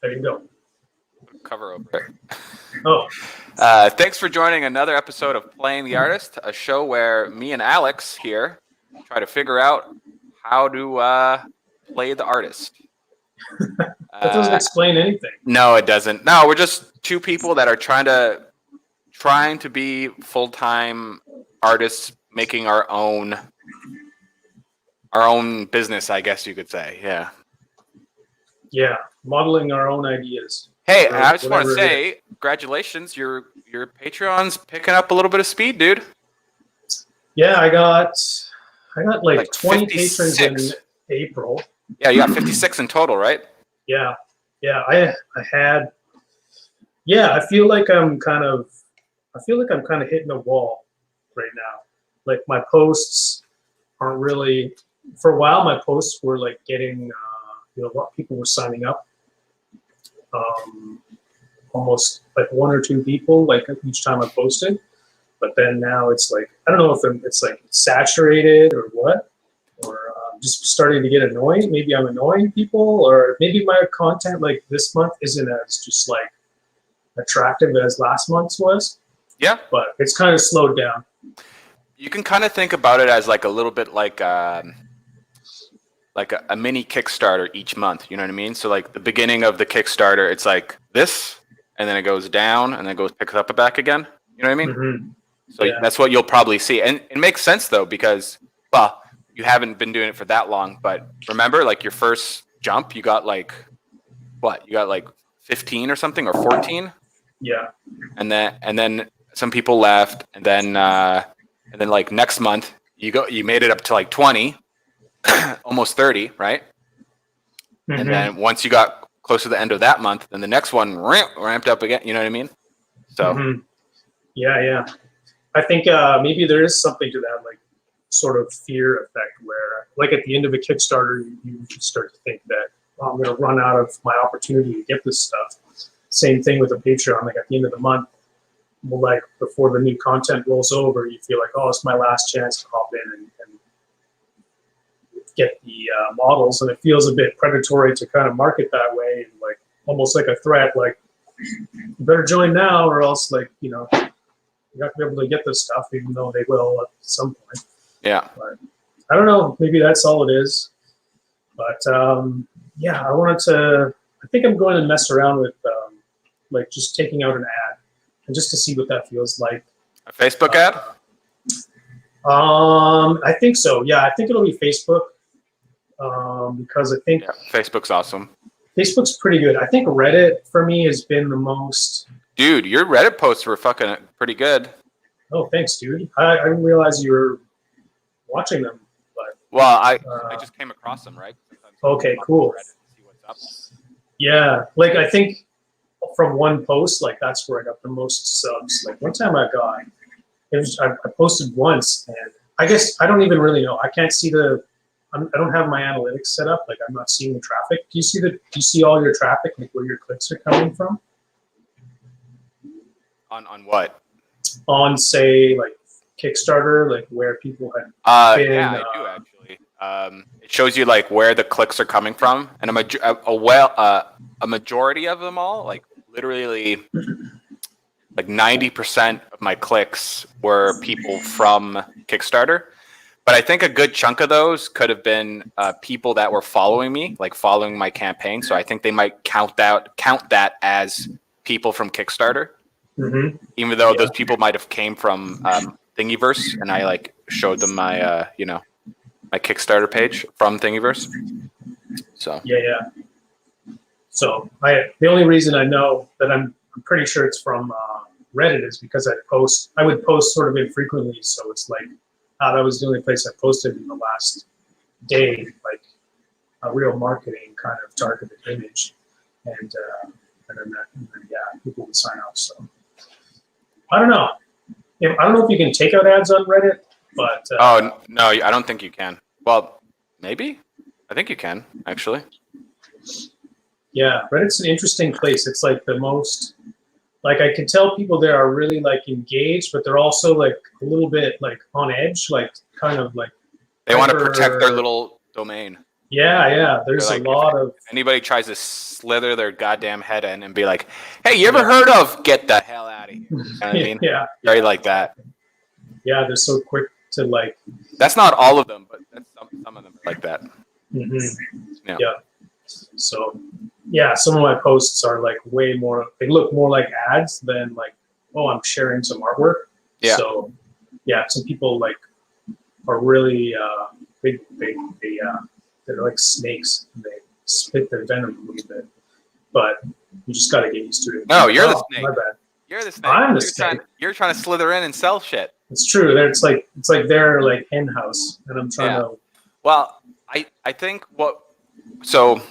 There you go. Cover over it. Oh. Thanks for joining another episode of Playing the Artist, a show where me and Alex here try to figure out how to play the artist. That doesn't explain anything. No, it doesn't. No, we're just two people that are trying to be full-time artists, making our own business, I guess you could say. Yeah. Yeah, modeling our own ideas. Hey, I just want to say, congratulations! Your Patreon's picking up a little bit of speed, dude. Yeah, I got like 20 56. patrons in April. Yeah, you got 56 in total, right? Yeah, I had. Yeah, I feel like I'm kind of hitting a wall right now. Like my posts aren't really. For a while, my posts were like getting, a lot of people were signing up. Almost like one or two people like each time I posted, but then now it's like I don't know if it's like saturated or what, or just starting to get annoying. Maybe I'm annoying people, or maybe my content like this month isn't as just like attractive as last month's was. Yeah, but it's kind of slowed down. You can kind of think about it as like a little bit like a mini Kickstarter each month. You know what I mean? So like the beginning of the Kickstarter, it's like this. And then it goes down, and then picks up back again. You know what I mean? Mm-hmm. So yeah. That's what you'll probably see. And it makes sense, though, because, well, you haven't been doing it for that long. But remember, like, your first jump, you got, like, what? You got, like, 15 or something, or 14? Yeah. And then some people left. And then like, next month, you made it up to, like, 20, almost 30, right? Mm-hmm. And then once you got close to the end of that month, then the next one ramped up again. You know what I mean? So, mm-hmm. Yeah. I think maybe there is something to that, like sort of fear effect, where like at the end of a Kickstarter, you start to think that I'm going to run out of my opportunity to get this stuff. Same thing with a Patreon. Like at the end of the month, well, like before the new content rolls over, you feel like, oh, it's my last chance to hop in and get the models, and it feels a bit predatory to kind of market that way, and like almost like a threat, like you better join now or else, like, you're not gonna be able to get this stuff, even though they will at some point. Yeah. But I don't know, maybe that's all it is. But yeah, I think I'm going to mess around with like just taking out an ad, and just to see what that feels like. A Facebook ad? I think so. Yeah, I think it'll be Facebook. Because I think Facebook's awesome. Facebook's pretty good. I think Reddit for me has been the most. Dude, your Reddit posts were fucking pretty good. Oh, thanks, dude. I didn't realize you were watching them. But well, I just came across them, right? Okay, cool. See what's up. Yeah, like I think from one post, like that's where I got the most subs. Like one time I posted once, and I guess I don't even really know. I can't see I don't have my analytics set up. Like I'm not seeing the traffic. Do you see all your traffic, like where your clicks are coming from? On what? On say like Kickstarter, like where people had been. Yeah, I do actually. It shows you like where the clicks are coming from, and a majority of them all, like literally, like 90% of my clicks were people from Kickstarter. But I think a good chunk of those could have been people that were following me, like following my campaign. So I think they might count that as people from Kickstarter, even though those people might have came from Thingiverse, and I like showed them my my Kickstarter page from Thingiverse. So yeah. So the only reason I know that I'm pretty sure it's from Reddit is because I would post sort of infrequently, so it's like. That was the only place I posted in the last day, like a real marketing kind of targeted image, and then people would sign up. So I don't know. I don't know if you can take out ads on Reddit, but oh no, I don't think you can. Well, maybe. I think you can actually. Yeah, Reddit's an interesting place. It's like the most. Like I can tell people there are really like engaged, but they're also like a little bit like on edge, like kind of like they want to protect their little domain. Yeah. There's Like, a lot of. if anybody tries to slither their goddamn head in and be like, "Hey, you ever heard of?" Get the hell out of here. You know what I mean? Yeah. Very like that. Yeah, they're so quick to like. That's not all of them, but that's some of them are like that. Mm-hmm. Yeah. So, yeah, some of my posts are like way more. They look more like ads than like, oh, I'm sharing some artwork. Yeah. So, yeah, some people like are really big. They're like snakes. They spit their venom a little bit, but you just got to get used to it. No, you're the snake. My bad. You're the snake. I'm the snake. You're trying to slither in and sell shit. It's true. It's like their like hen house, and I'm trying to. Well, I think so.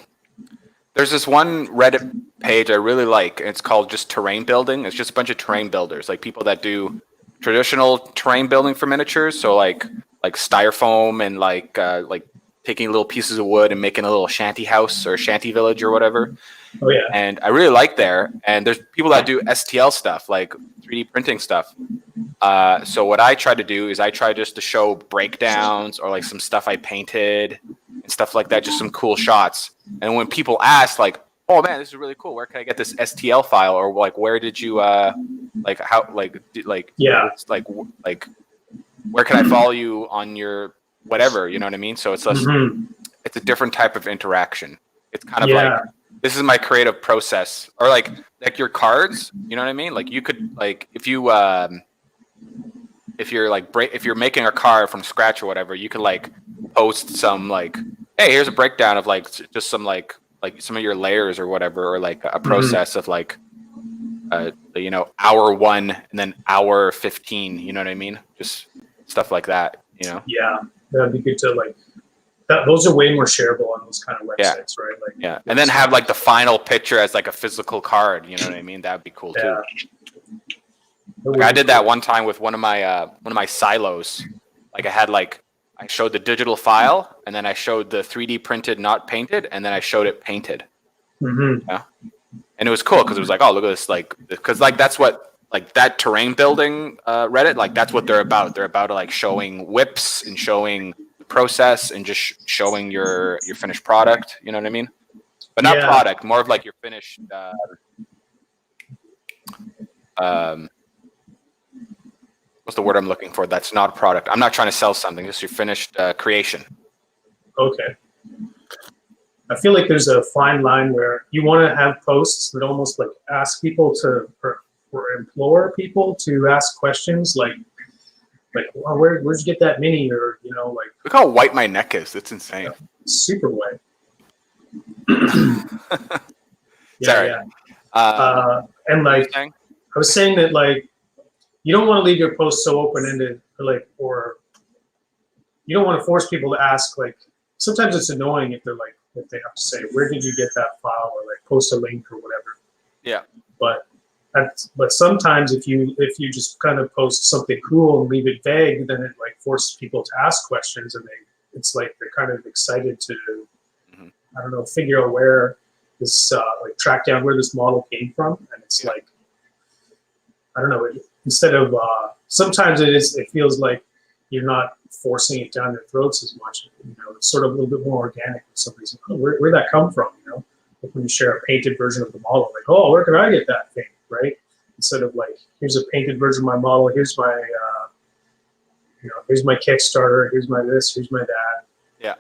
There's this one Reddit page I really like, and it's called just terrain building. It's just a bunch of terrain builders, like people that do traditional terrain building for miniatures. So like styrofoam and like taking little pieces of wood and making a little shanty house or shanty village or whatever. Oh yeah. And I really like there. And there's people that do STL stuff, like 3D printing stuff. So what I try to do is I try just to show breakdowns or like some stuff I painted and stuff like that, just some cool shots. And when people ask like, "Oh man, this is really cool. Where can I get this STL file?" Or like, "Where did you like how yeah, like where can I follow you on your whatever?" You know what I mean? So it's less, it's a different type of interaction. It's kind of like, this is my creative process, or like your cards. You know what I mean? Like you could like if you're making a card from scratch or whatever, you could like post some like, "Hey, here's a breakdown of like just some like some of your layers or whatever," or like a process of like hour 1 and then hour 15. You know what I mean? Just stuff like that. Yeah, that'd be good to like. Those are way more shareable on those kind of websites, right? Like, and then have like the final picture as like a physical card. You know what I mean? That'd be cool too. Like, I did that one time with one of my silos. Like I showed the digital file, and then I showed the 3D printed, not painted, and then I showed it painted. Yeah, and it was cool because it was like, oh, look at this, like, because like that's what like that terrain building Reddit, like that's what they're about. They're about like showing whips and showing the process and just showing your finished product. You know what I mean? But not product, more of like your finished. What's the word I'm looking for? That's not a product. I'm not trying to sell something. Just your finished creation. Okay. I feel like there's a fine line where you want to have posts that almost like ask people to, or implore people to ask questions like, well, where'd you get that mini? Or, like. Look how white my neck is. It's insane. Super white. Sorry. And like, I was saying that like, you don't want to leave your post so open-ended, or you don't want to force people to ask. Like, sometimes it's annoying if they have to say, "Where did you get that file?" or like post a link or whatever. Yeah. But sometimes if you just kind of post something cool and leave it vague, then it like forces people to ask questions, and it's like they're kind of excited to, I don't know, figure out where this track down where this model came from, and it's like, I don't know. Instead of sometimes it feels like you're not forcing it down their throats as much. It's sort of a little bit more organic. Somebody's like, "Oh, where'd that come from?" Like when you share a painted version of the model, like, "Oh, where can I get that thing?" Right? Instead of like, "Here's a painted version of my model. Here's my, here's my Kickstarter. Here's my this. Here's my that." Yeah.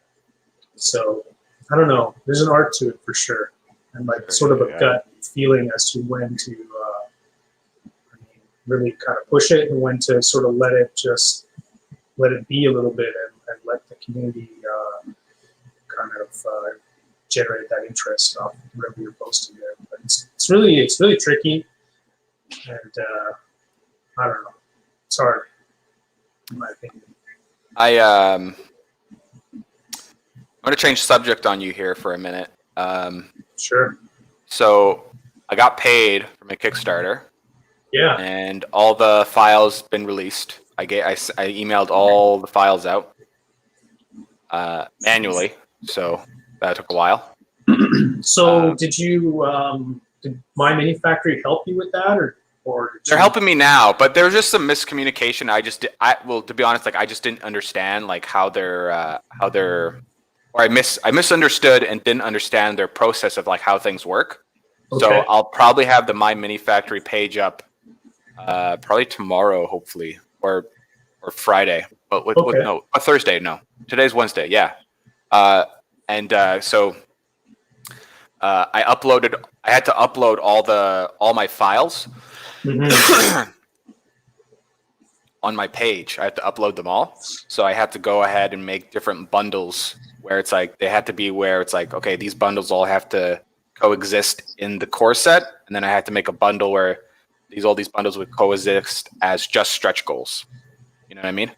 So I don't know. There's an art to it for sure, and like sort of a gut feeling as to when to. Really kind of push it and when to sort of let it be a little bit and let the community kind of generate that interest off whatever you're posting there. But it's really tricky, and I don't know. It's hard, in my opinion. I'm going to change subject on you here for a minute. Sure. So I got paid for my Kickstarter. Yeah. And all the files been released. I emailed all the files out manually, so that took a while. So did My Mini Factory help you with that, or they're helping me now? But there's just some miscommunication. To be honest, like I just didn't understand like how they're or or I misunderstood and didn't understand their process of like how things work. Okay. So I'll probably have the My Mini Factory page up probably tomorrow, hopefully, or Friday. But Thursday? No, today's Wednesday. Yeah, so I had to upload all my files on my page. I had to upload them all. So I had to go ahead and make different bundles where it's like they had to be where it's like, okay, these bundles all have to coexist in the core set, and then I had to make a bundle where all these bundles would coexist as just stretch goals. You know what I mean?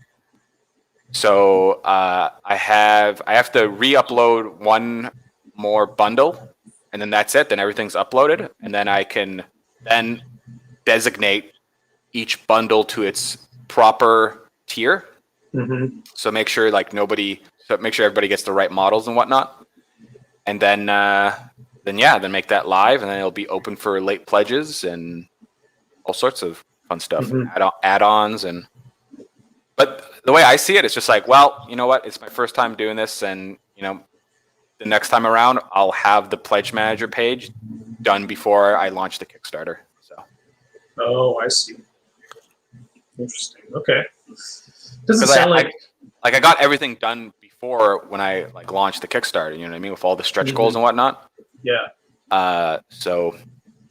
So I have to re-upload one more bundle, and then that's it. Then everything's uploaded, and then I can then designate each bundle to its proper tier. So make sure everybody gets the right models and whatnot, and then make that live, and then it'll be open for late pledges and all sorts of fun stuff, add-ons. But the way I see it, it's just like, well, you know what? It's my first time doing this, and the next time around, I'll have the pledge manager page done before I launch the Kickstarter. So. Oh, I see. Interesting. Okay. Doesn't sound like I got everything done before when I launched the Kickstarter. You know what I mean, with all the stretch goals and whatnot. Yeah. So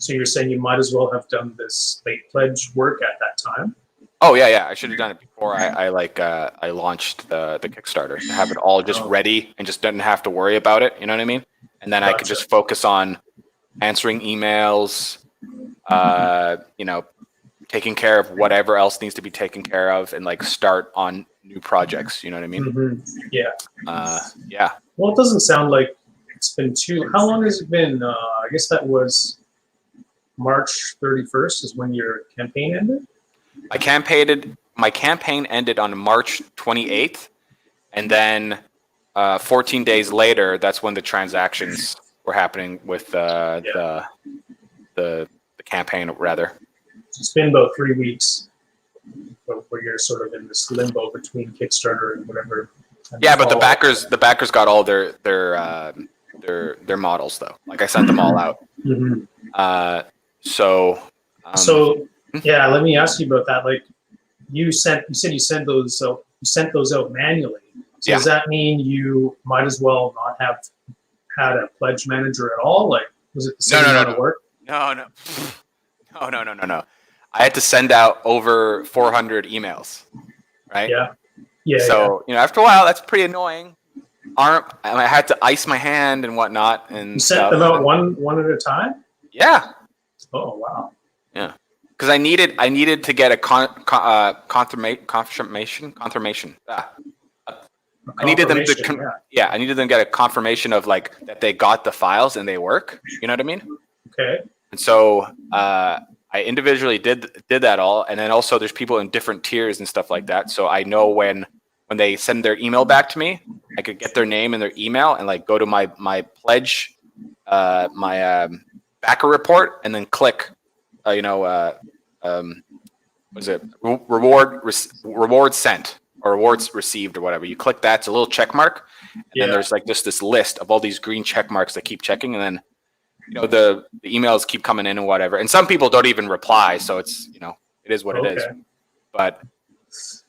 you're saying you might as well have done this late pledge work at that time? Oh yeah. I should have done it before I launched the Kickstarter to have it all just ready and just didn't have to worry about it. You know what I mean? And then I could just focus on answering emails, taking care of whatever else needs to be taken care of, and start on new projects. You know what I mean? Yeah. Yeah. Well, it doesn't sound like it's been how long has it been? I guess that was March 31st is when your campaign ended? My campaign ended on March 28th, and then 14 days later, that's when the transactions were happening with the campaign, rather. It's been about 3 weeks where you're sort of in this limbo between Kickstarter and whatever. Yeah, but the backers got all their models though. I sent them all out. Yeah, let me ask you about that. You said you sent those out manually. So does that mean you might as well not have had a pledge manager at all? Was it the same amount of work? No. I had to send out over 400 emails, right? Yeah. So after a while, that's pretty annoying. I had to ice my hand and whatnot, and you sent them out one at a time. Yeah. Oh wow. Yeah. Because I needed to get a confirmation. I needed them to I needed them to get a confirmation of that they got the files and they work. You know what I mean? Okay. And so I individually did that all, and then also there's people in different tiers and stuff like that. So I know when they send their email back to me, I could get their name and their email and go to my pledge, my backer report, and then click, reward sent or rewards received or whatever. You click that, it's a little check mark, and then there's just this list of all these green check marks that keep checking, and then the emails keep coming in and whatever. And some people don't even reply, so it's it is what it is. But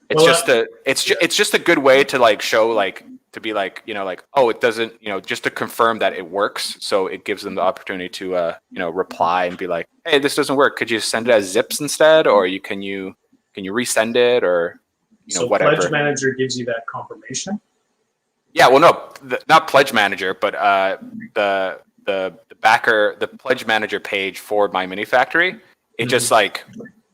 it's just a good way to show to be it doesn't just to confirm that it works. So it gives them the opportunity to reply and be like, hey, this doesn't work. Could you send it as zips instead, or can you resend it, or whatever. Pledge Manager gives you that confirmation? Yeah, well, no, not Pledge Manager, but the backer, the Pledge Manager page for My Mini Factory. It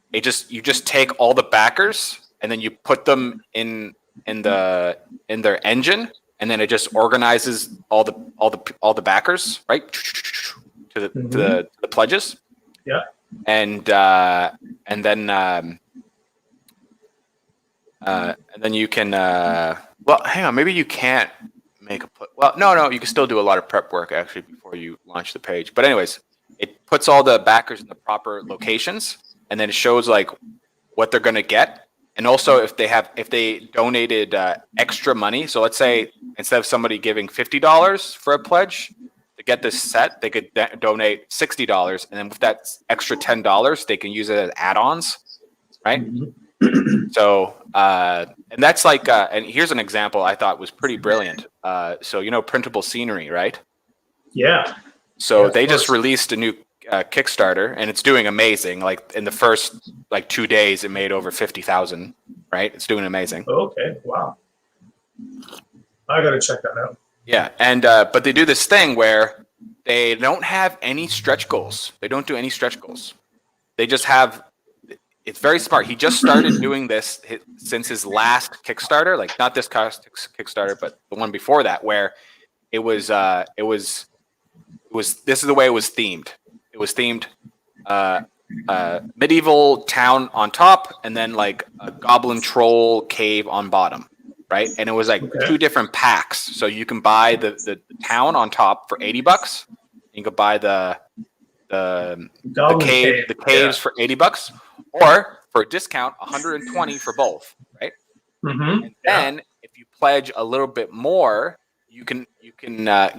you just take all the backers and then you put them in their engine, and then it just organizes all the backers, right, to the pledges. Yeah. And then you can well, hang on, maybe you can't make no, you can still do a lot of prep work actually before you launch the page. But anyways, it puts all the backers in the proper locations, and then it shows what they're going to get, And also if they donated extra money, so let's say instead of somebody giving $50 for a pledge to get this set, they could donate $60, and then with that extra $10, they can use it as add-ons, right? So, and that's like, and here's an example I thought was pretty brilliant. So, printable scenery, right? Yeah. So Yeah, they just released a new Kickstarter, and it's doing amazing. Like in the first 2 days, it made over 50,000. Right? It's doing amazing. Okay. Wow. I gotta check that out. Yeah, and but they do this thing where they don't have any stretch goals. They don't do any stretch goals. They just have. It's very smart. He just started doing this since his last Kickstarter, like not this Kickstarter, but the one before that, where it was this is the way it was themed. It was themed medieval town on top, and then like a goblin troll cave on bottom, right? And it was like two different packs. So you can buy the town on top for $80. You can buy the caves for $80, or for a discount, $120 for both, right? And then if you pledge a little bit more, you can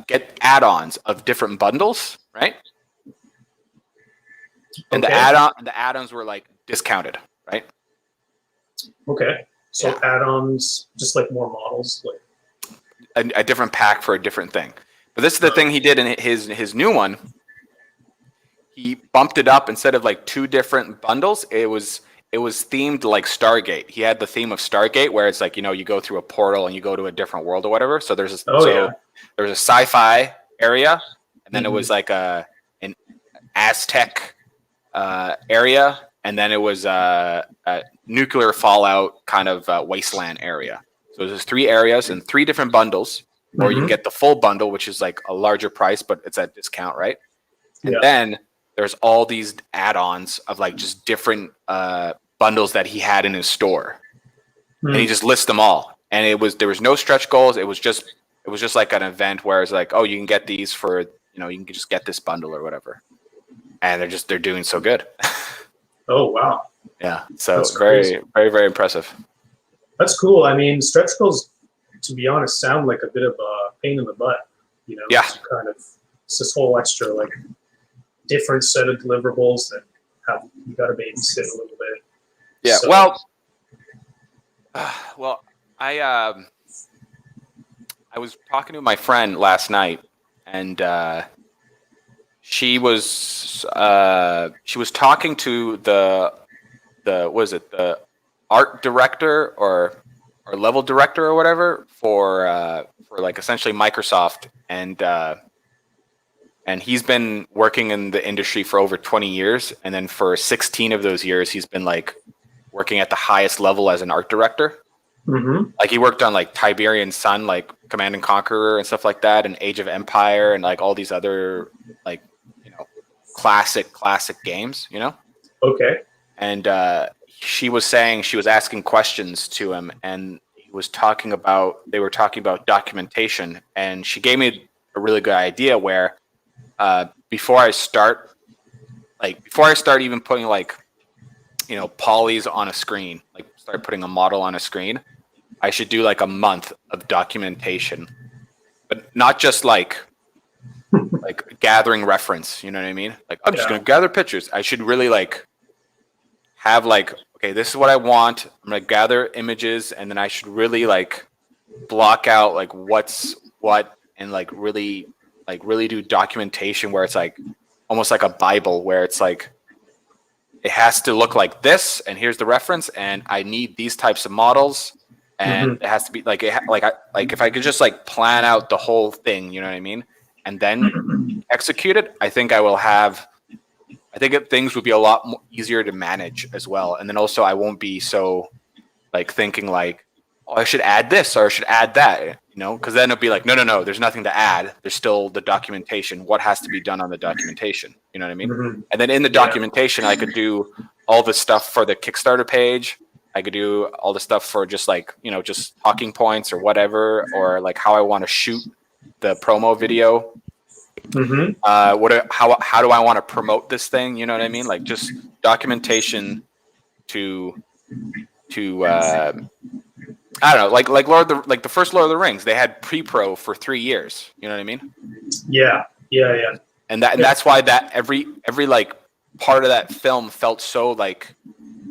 get add-ons of different bundles, right? And the add-ons were like discounted, right? Okay. So add-ons, just like more models, like a different pack for a different thing. But this is the thing he did in his new one. He bumped it up. Instead of like two different bundles, it was themed like Stargate. He had the theme of Stargate, where it's like, you go through a portal and you go to a different world or whatever. So there's a sci-fi area, and then it was like an Aztec area, and then it was a nuclear fallout kind of wasteland area. So there's 3 areas and 3 different bundles, or you can get the full bundle, which is like a larger price, but it's at discount, right? And then there's all these add-ons of like just different bundles that he had in his store, and he just lists them all. And there was no stretch goals. It was just like an event where it's like, oh, you can get these for you can just get this bundle or whatever. And they're doing so good. Oh wow! Yeah, so that's very, very, very impressive. That's cool. I mean, stretch goals, to be honest, sound like a bit of a pain in the butt. Yeah. It's this whole extra like different set of deliverables that you got to babysit a little bit. Yeah. So, well, I was talking to my friend last night, and she was talking to the art director or level director or whatever for like essentially Microsoft, and he's been working in the industry for over 20 years, and then for 16 of those years he's been like working at the highest level as an art director. Like he worked on like Tiberian Sun, like Command and Conqueror and stuff like that, and Age of Empire, and like all these other like classic games, Okay. And she was saying, she was asking questions to him, and they were talking about documentation, and she gave me a really good idea where before I start even putting like polys on a screen, like start putting a model on a screen, I should do like a month of documentation, but not just like gathering reference, you know what I mean? Like, I'm just going to gather pictures. I should really like have like, okay, this is what I want. I'm going to gather images, and then I should really like block out like what's what, and like really do documentation where it's like almost like a Bible, where it's like, it has to look like this, and here's the reference, and I need these types of models. And it has to be like, if I could just like plan out the whole thing, you know what I mean? And then execute it, I think things would be a lot easier to manage as well. And then also I won't be so like thinking like, oh, I should add this or I should add that, because then it'll be like, no, there's nothing to add. There's still the documentation. What has to be done on the documentation? You know what I mean? And then in the documentation, I could do all the stuff for the Kickstarter page. I could do all the stuff for just like, just talking points or whatever, or like how I want to shoot the promo video. How do I want to promote this thing? You know what I mean? Like just documentation to I don't know, like the first Lord of the Rings, they had pre-pro for 3 years. You know what I mean? Yeah. And that's why that every like part of that film felt so like,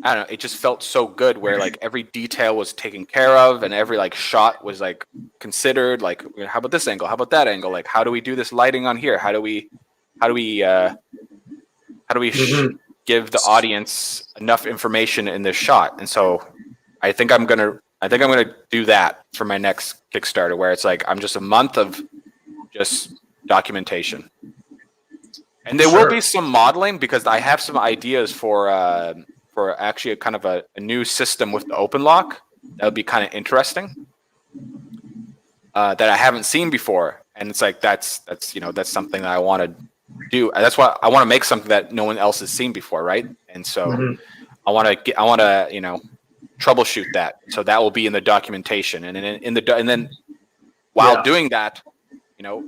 I don't know, it just felt so good, where like every detail was taken care of and every like shot was like considered, like, how about this angle? How about that angle? Like, how do we do this lighting on here? How do we give the audience enough information in this shot? And so I think I'm gonna do that for my next Kickstarter, where it's like I'm just a month of just documentation, and there will be some modeling, because I have some ideas for actually a kind of a new system with the open lock that would be kind of interesting, that I haven't seen before, and it's like that's something that I want to do. That's why I want to make something that no one else has seen before, right? And so I want to troubleshoot that. So that will be in the documentation, and then while doing that,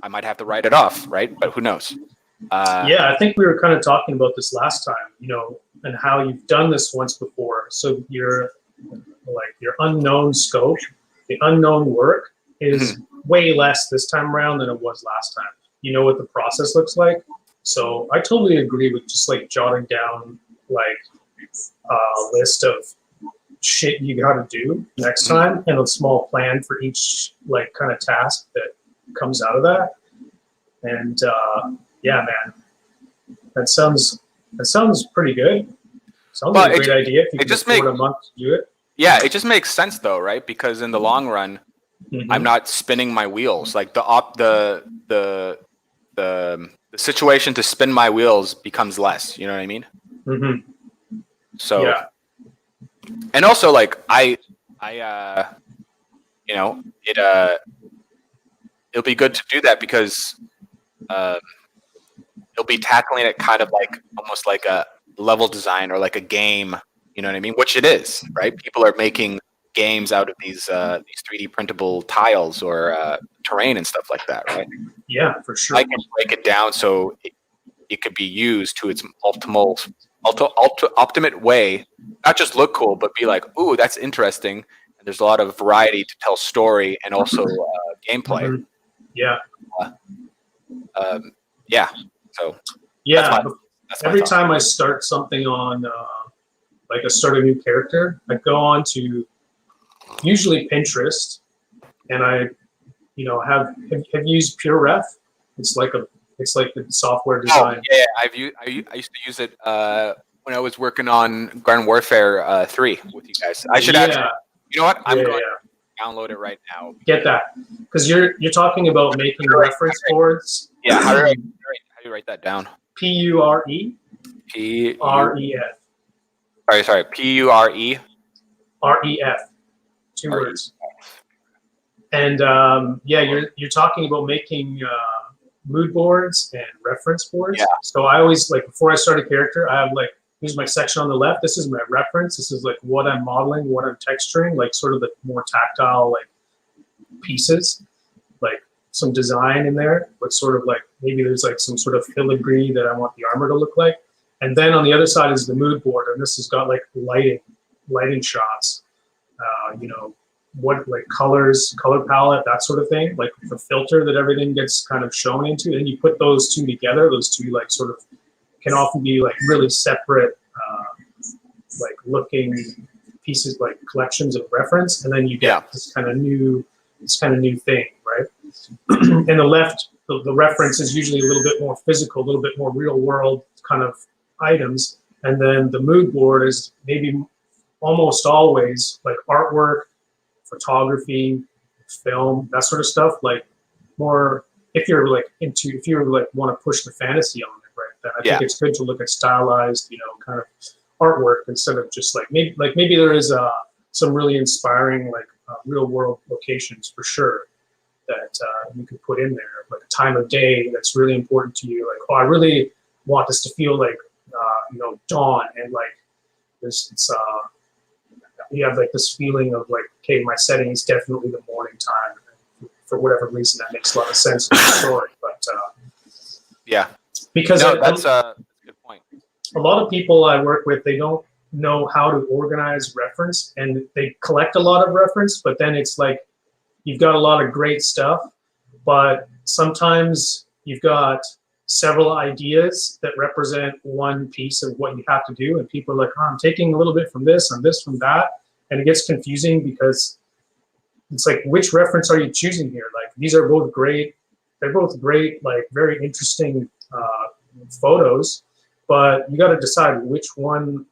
I might have to write it off, right? But who knows? I think we were kind of talking about this last time, and how you've done this once before. So your unknown scope, the unknown work is way less this time around than it was last time. You know what the process looks like. So I totally agree with just like jotting down like a list of shit you got to do next time, and a small plan for each like kind of task that comes out of that. And yeah, man, that sounds pretty good. Sounds like a great idea if you can afford a month to do it. Yeah, it just makes sense though, right? Because in the long run, I'm not spinning my wheels. Like the situation to spin my wheels becomes less. You know what I mean? So. Yeah. And also, like it'll be good to do that, because you'll be tackling it kind of like almost like a level design or like a game. You know what I mean? Which it is, right? People are making games out of these 3D printable tiles or terrain and stuff like that, right? Yeah, for sure. I can break it down so it could be used to its optimate way, not just look cool, but be like, ooh, that's interesting. And there's a lot of variety to tell story and also gameplay. Yeah. So that's every time I start something on, like I start a new character, I go on to usually Pinterest, and I, have used PureRef. It's like the software design. Oh, yeah, I used to use it when I was working on Garden Warfare 3 with you guys. I should actually. You know what? I'm going to download it right now. Get that, because you're talking about making reference boards. Yeah, how do you write that down? PURE. REF. Sorry. PURE. REF. 2 words. And you're talking about making mood boards and reference boards. Yeah. So I always, like, before I start a character, I have like, here's my section on the left. This is my reference. This is like what I'm modeling, what I'm texturing, like sort of the more tactile like pieces, like some design in there, but sort of like maybe there's like some sort of filigree that I want the armor to look like. And then on the other side is the mood board, and this has got like lighting shots, what like colors, color palette, that sort of thing, like the filter that everything gets kind of shown into. And you put those two together, those two like sort of can often be like really separate, like looking pieces, like collections of reference, and then you get this kind of new thing, right? And the left, the reference is usually a little bit more physical, a little bit more real world kind of items, and then the mood board is maybe almost always like artwork, photography, film, that sort of stuff. Like more if you're like want to push the fantasy on it, right? Then I think it's good to look at stylized, kind of artwork instead of just like maybe there is some really inspiring like real world locations for sure that you can put in there, like a time of day that's really important to you. Like, oh, I really want this to feel like dawn, and like it's you have like this feeling of like, okay, my setting is definitely the morning time. For whatever reason, that makes a lot of sense in the story. But yeah, because that's a good point. A lot of people I work with, they don't know how to organize reference, and they collect a lot of reference, but then it's like you've got a lot of great stuff, but sometimes you've got several ideas that represent one piece of what you have to do, and people are like, oh, I'm taking a little bit from this and this from that, and it gets confusing because it's like, which reference are you choosing here? Like, these are both great. They're both great, like very interesting photos, but you got to decide which one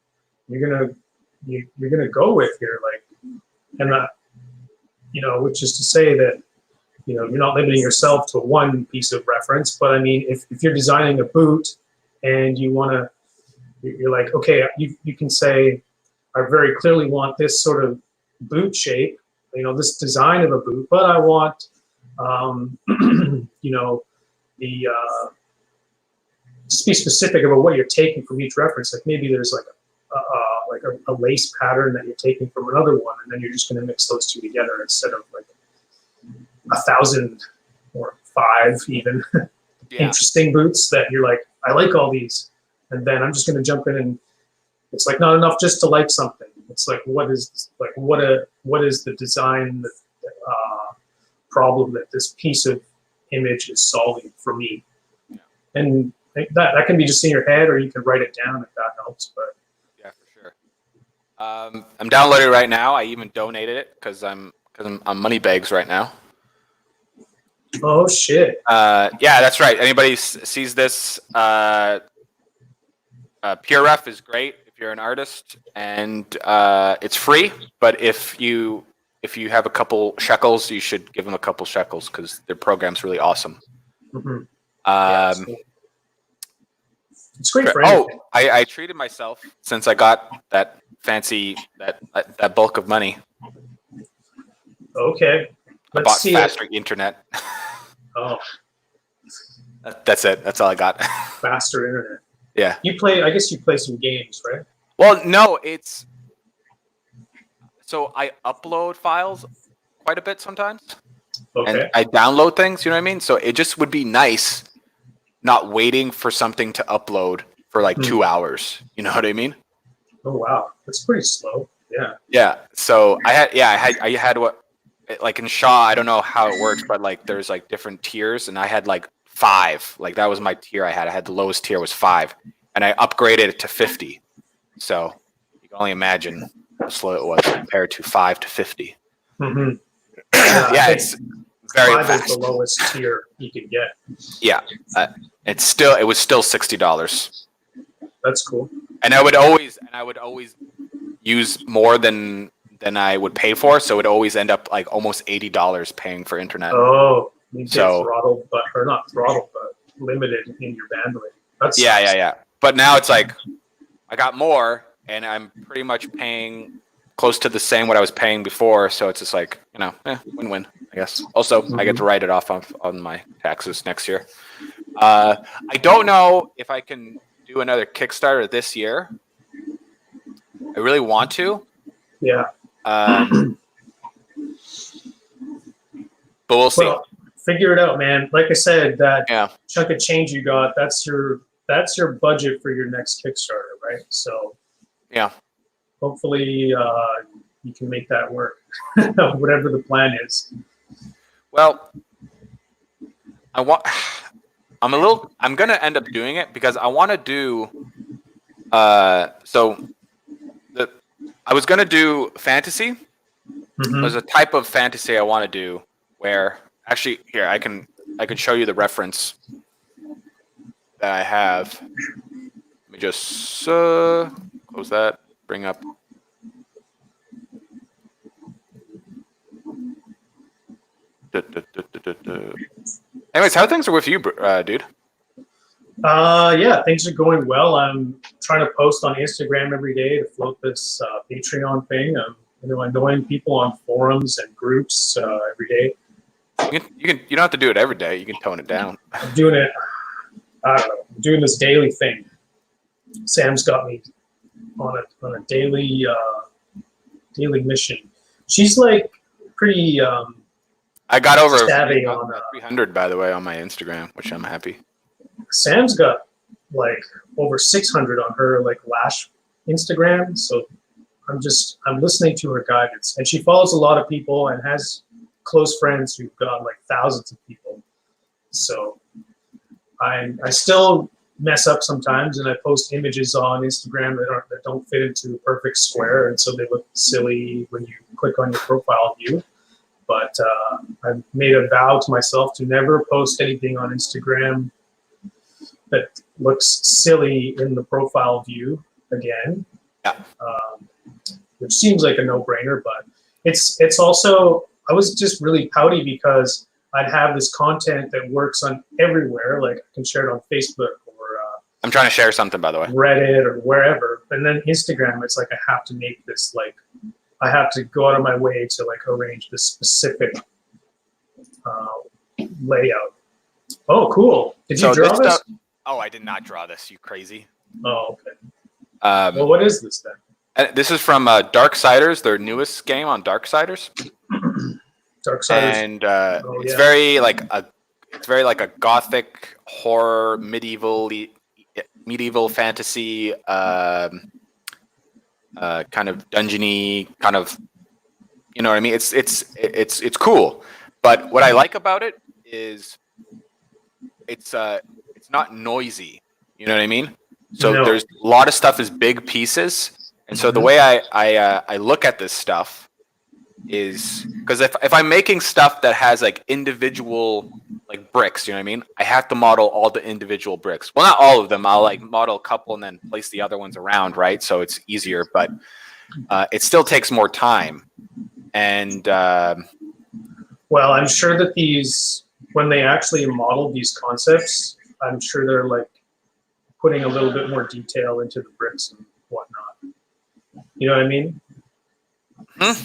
you're gonna go with here. Like, and which is to say that you're not limiting yourself to one piece of reference. But I mean, if you're designing a boot and you want to, you're like, okay, you can say, I very clearly want this sort of boot shape, this design of a boot, but I want, the just be specific about what you're taking from each reference. Like maybe there's like a lace pattern that you're taking from another one, and then you're just going to mix those two together instead of like 1,000 or 5 even interesting boots that you're like, I like all these, and then I'm just going to jump in, and it's like not enough just to like something. It's like what is the design problem that this piece of image is solving for me? And that can be just in your head, or you can write it down if that helps. But yeah, for sure. I'm downloading it right now. I even donated it because I'm on Moneybags right now. Oh shit! Yeah, that's right. Anybody sees this? PureRef is great if you're an artist, and it's free. But if you have a couple shekels, you should give them a couple shekels because their program's really awesome. Mm-hmm. It's great for anything. I treated myself since I got that fancy that bulk of money. Okay. I bought faster internet. Oh. That's it. That's all I got. Faster internet. Yeah. I guess you play some games, right? Well, no, so I upload files quite a bit sometimes. Okay. And I download things, you know what I mean? So it just would be nice not waiting for something to upload for like 2 hours. You know what I mean? Oh wow. That's pretty slow. Yeah. Yeah. So I had what, like in Shaw, I don't know how it works, but like there's like different tiers, and I had like 5. Like that was my tier I had. I had the lowest tier was 5, and I upgraded it to 50. So you can only imagine how slow it was compared to 5 to 50. Mm-hmm. Yeah, it's very 5 fast. Is the lowest tier you can get. Yeah, it was still $60. That's cool. And I would always use more than I would pay for, so it would always end up like almost $80 paying for internet. Oh, you get throttled, or not throttled, but limited in your bandwidth. That's yeah. But now it's like I got more, and I'm pretty much paying close to the same what I was paying before. So it's just like, win-win, I guess. Also, I get to write it off on my taxes next year. I don't know if I can do another Kickstarter this year. I really want to. Yeah. But we'll see. Well, figure it out, man. Like I said, that chunk of change you got, that's your budget for your next Kickstarter, right? So yeah, hopefully you can make that work, whatever the plan is. Well, I'm gonna end up doing it because I want to do. I was gonna do fantasy. Mm-hmm. There's a type of fantasy I want to do where actually here I can show you the reference that I have. Let me just close that. Bring up. Anyways, how things are with you, dude? Yeah, things are going well. I'm trying to post on Instagram every day to float this Patreon thing. I'm annoying people on forums and groups every day. You don't have to do it every day. You can tone it down. I'm doing it. I don't know. I'm doing this daily thing. Sam's got me on a daily mission. She's like pretty. I got over savvy on 300 by the way on my Instagram, which I'm happy. Sam's got like over 600 on her like lash Instagram, so I'm listening to her guidance, and she follows a lot of people and has close friends who've got like thousands of people. So I still mess up sometimes, and I post images on Instagram that don't fit into a perfect square, and so they look silly when you click on your profile view. But I've made a vow to myself to never post anything on Instagram that looks silly in the profile view again. Yeah. Which seems like a no-brainer, but it's also, I was just really pouty because I'd have this content that works on everywhere, like I can share it on Facebook or I'm trying to share something, by the way. Reddit or wherever, and then Instagram, it's like I have to make this, like I have to go out of my way to like arrange this specific layout. Oh, cool! Did you draw this? Oh, I did not draw this. You crazy? Oh, okay. Well, what is this then? This is from Darksiders, their newest game on Darksiders. Darksiders, and it's very like a gothic horror medieval fantasy kind of dungeony kind of, you know what I mean? It's cool, but what I like about it is it's not noisy. You know what I mean? So there's a lot of stuff is big pieces. And so the way I look at this stuff is because if I'm making stuff that has like individual like bricks, you know what I mean? I have to model all the individual bricks. Well, not all of them. I'll like model a couple and then place the other ones around, right? So it's easier, but it still takes more time. And well, I'm sure that these, when they actually model these concepts, I'm sure they're like putting a little bit more detail into the bricks and whatnot. You know what I mean? What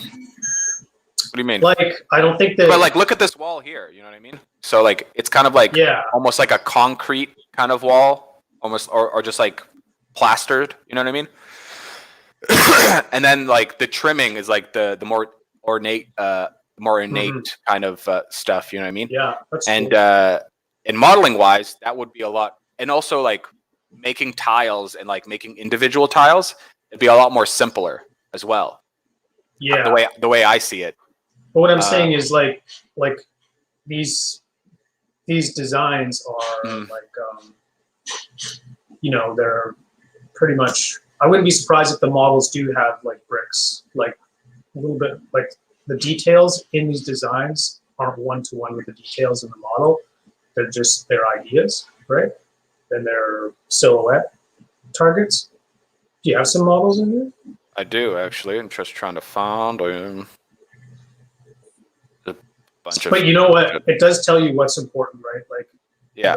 do you mean? Like, I don't think that. But like, look at this wall here. You know what I mean? So like, it's kind of like almost like a concrete kind of wall, almost, or just like plastered. You know what I mean? And then like the trimming is like the more ornate, kind of stuff. You know what I mean? Yeah. That's and cool. In modeling wise, that would be a lot. And also like making tiles and like making individual tiles, it'd be a lot more simpler as well. Yeah. The way I see it. But what I'm saying is like these designs are like they're pretty much. I wouldn't be surprised if the models do have like bricks, like a little bit like the details in these designs aren't one-to-one with the details in the model. They're just their ideas, right? And their silhouette targets. Do you have some models in there? I do, actually. I'm just trying to find a bunch of. But you know what? It does tell you what's important, right? Like, yeah.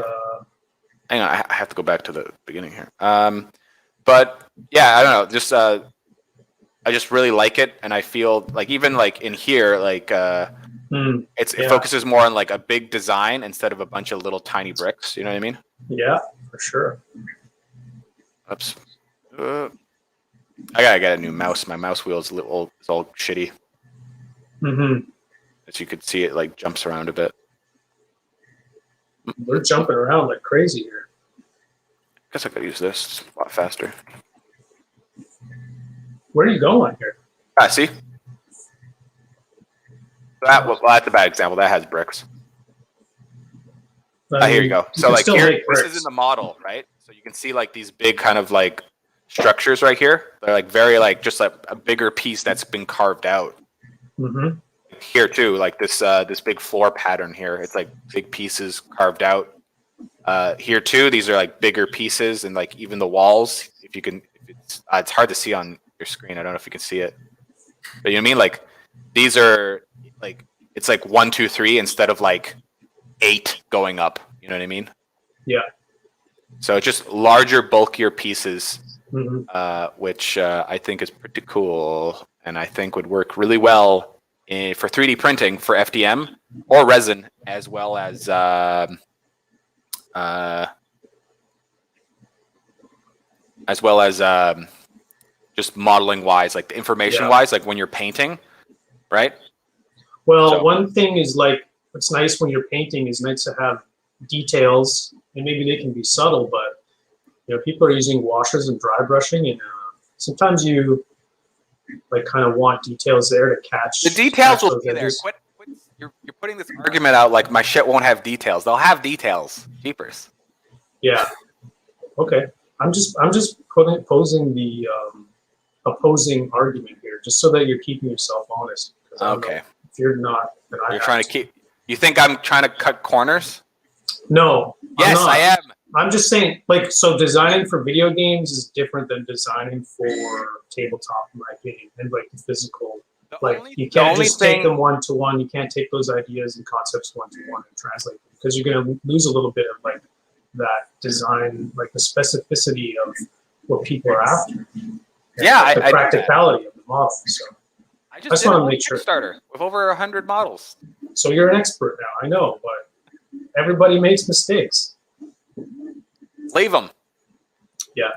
Hang on, I have to go back to the beginning here. But yeah, I don't know. Just I just really like it, and I feel like even like in here, like it focuses more on like a big design instead of a bunch of little tiny bricks. You know what I mean? Yeah, for sure. Oops. I gotta get a new mouse. My mouse wheel is all shitty. As you could see, it like jumps around a bit. We're jumping around like crazy here. I guess I could use this. It's a lot faster. Where are you going here? See? That's a bad example. That has bricks. Here you go. So like here, this is in the model, right? So you can see like these big kind of like structures right here. They're like very like just like a bigger piece that's been carved out. Here too, like this big floor pattern here. It's like big pieces carved out. Here too, these are like bigger pieces, and like even the walls. If you can, it's hard to see on your screen. I don't know if you can see it, but you know what I mean. Like these are like it's like 1, 2, 3 instead of like 8 going up. You know what I mean? Yeah. So just larger, bulkier pieces, which I think is pretty cool, and I think would work really well for 3D printing for FDM or resin, as well as just modeling wise, like the information wise, like when you're painting, right? Well, one thing is like what's nice when you're painting is nice to have details, and maybe they can be subtle, but people are using washers and dry brushing, and sometimes you like kind of want details there to catch. The details catch will those be there. edges. You're putting this argument out like my shit won't have details. They'll have details. Jeepers. Yeah. Okay. I'm just posing the opposing argument here, just so that you're keeping yourself honest. Okay. If you're not, then You're trying to keep. You think I'm trying to cut corners? No. Yes, I am. I'm just saying, like, so designing for video games is different than designing for tabletop, in my opinion, and like the physical. You can't just take them one-to-one. You can't take those ideas and concepts one-to-one and translate them, because you're going to lose a little bit of like that design, like the specificity of what people are after. Yeah, the practicality of the model. So I just want to make sure. Kickstarter with over 100 models. So you're an expert now. I know, but everybody makes mistakes. Leave them. Yeah.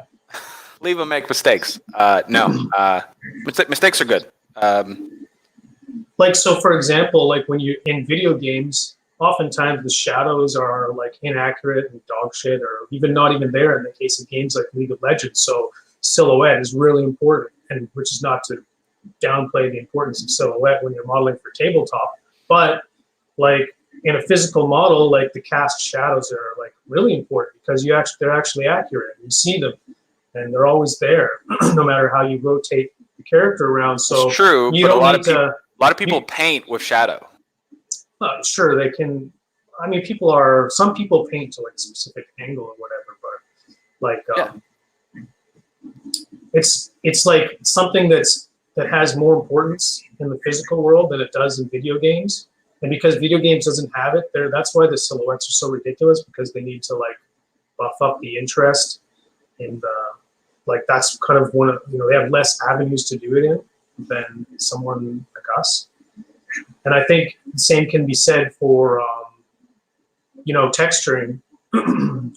Leave them make mistakes. No. Mistakes are good. Like, so for example, like when you in video games, oftentimes the shadows are like inaccurate and dog shit, or even not even there in the case of games like League of Legends. So silhouette is really important, and which is not to downplay the importance of silhouette when you're modeling for tabletop, but like in a physical model, like the cast shadows are like really important, because they're actually accurate. You see them, and they're always there, no matter how you rotate the character around. So it's true, you but don't a lot of people paint with shadow. Sure, they can. I mean, some people paint to like a specific angle or whatever, but like it's like something that has more importance in the physical world than it does in video games. And because video games doesn't have it there, that's why the silhouettes are so ridiculous, because they need to like buff up the interest, and like that's kind of one of, they have less avenues to do it in than someone like us. And I think the same can be said for texturing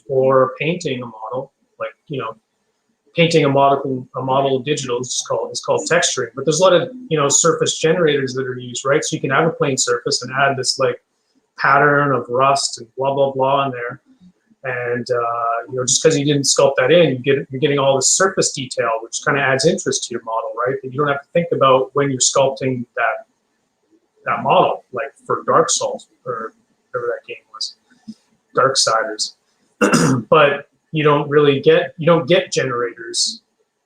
or painting a model. Like, painting a model digital is called texturing. But there's a lot of surface generators that are used, right? So you can have a plain surface and add this like pattern of rust and blah blah blah in there, and just because you didn't sculpt that in, you're getting all this surface detail, which kind of adds interest to your model, right? But you don't have to think about when you're sculpting that model, like for Dark Souls or whatever that game was, Darksiders. But you don't get generators.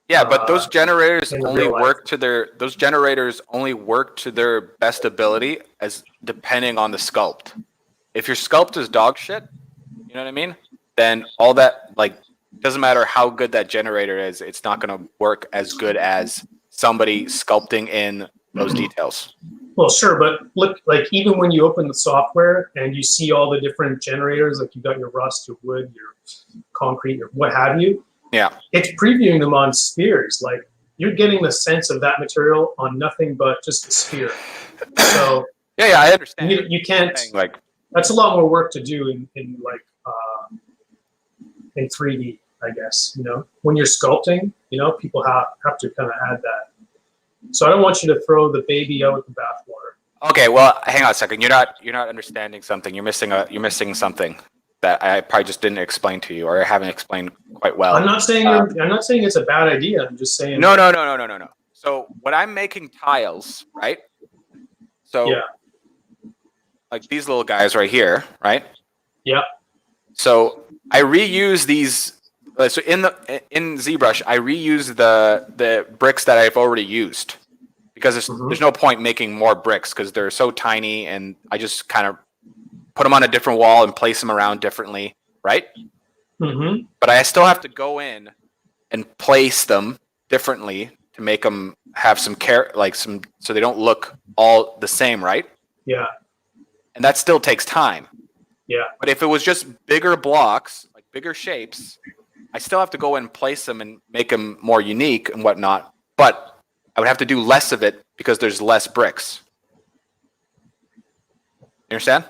Yeah, but those generators only work to their best ability as depending on the sculpt. If your sculpt is dog shit, you know what I mean? Then all that, like, doesn't matter how good that generator is, it's not going to work as good as somebody sculpting in those details. Well, sure, but look, like even when you open the software and you see all the different generators, like you got your rust, your wood, your concrete, or what have you. Yeah. It's previewing them on spheres. Like you're getting the sense of that material on nothing but just a sphere. So yeah, I understand. You can't like that's a lot more work to do in 3D, I guess. When you're sculpting, people have to kind of add that. So I don't want you to throw the baby out with the bathwater. Okay, well, hang on a second. You're not understanding something. You're missing something that I probably just didn't explain to you, or I haven't explained quite well. I'm not saying it's a bad idea. I'm just saying. No. So when I'm making tiles, right? So yeah. Like these little guys right here, right? Yeah. So I reuse these. So in Zbrush, I reuse the bricks that I've already used, because there's no point making more bricks because they're so tiny, and I just kind of put them on a different wall and place them around differently, right? Mm-hmm. But I still have to go in and place them differently to make them have some care, so they don't look all the same, right? Yeah. And that still takes time. Yeah. But if it was just bigger blocks, like bigger shapes, I still have to go in and place them and make them more unique and whatnot. But I would have to do less of it because there's less bricks. You understand?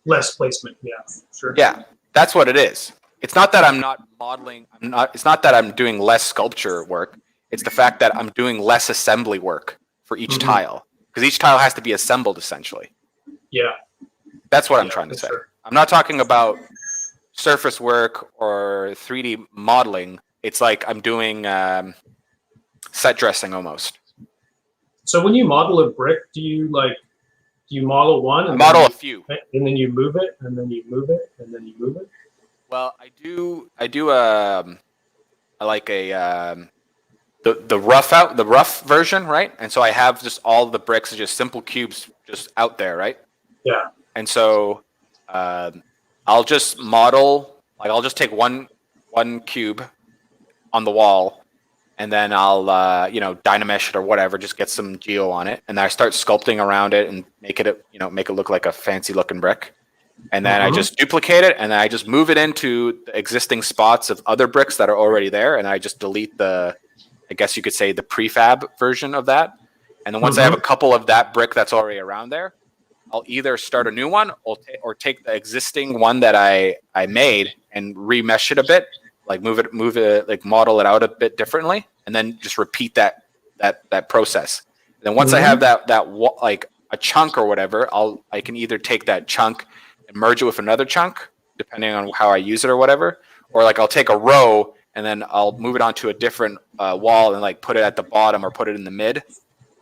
Less placement, yeah, sure. Yeah, that's what it is. It's not that I'm not modeling. It's not that I'm doing less sculpture work. It's the fact that I'm doing less assembly work for each tile, because each tile has to be assembled essentially. Yeah. That's what I'm trying to say. Sure. I'm not talking about surface work or 3D modeling. it's like I'm doing set dressing almost. So when you model a brick, do you model one I and model a few. and then you move it, and then you move it, and then you move it? Well, I do I like a the rough version, right? And so I have just all the bricks, just simple cubes, just out there, right? Yeah. And so I'll just model, like I'll just take one cube on the wall, and then I'll dynamesh it or whatever, just get some geo on it, and then I start sculpting around it and make it look like a fancy looking brick. And then I just duplicate it, and then I just move it into the existing spots of other bricks that are already there, and I just delete I guess you could say the prefab version of that. And then once I have a couple of that brick that's already around there, I'll either start a new one or take the existing one that I made and remesh it a bit, like move it, like model it out a bit differently, and then just repeat that process. And then once I have that like a chunk or whatever, I can either take that chunk and merge it with another chunk, depending on how I use it or whatever, or like I'll take a row and then I'll move it onto a different wall and like put it at the bottom or put it in the mid,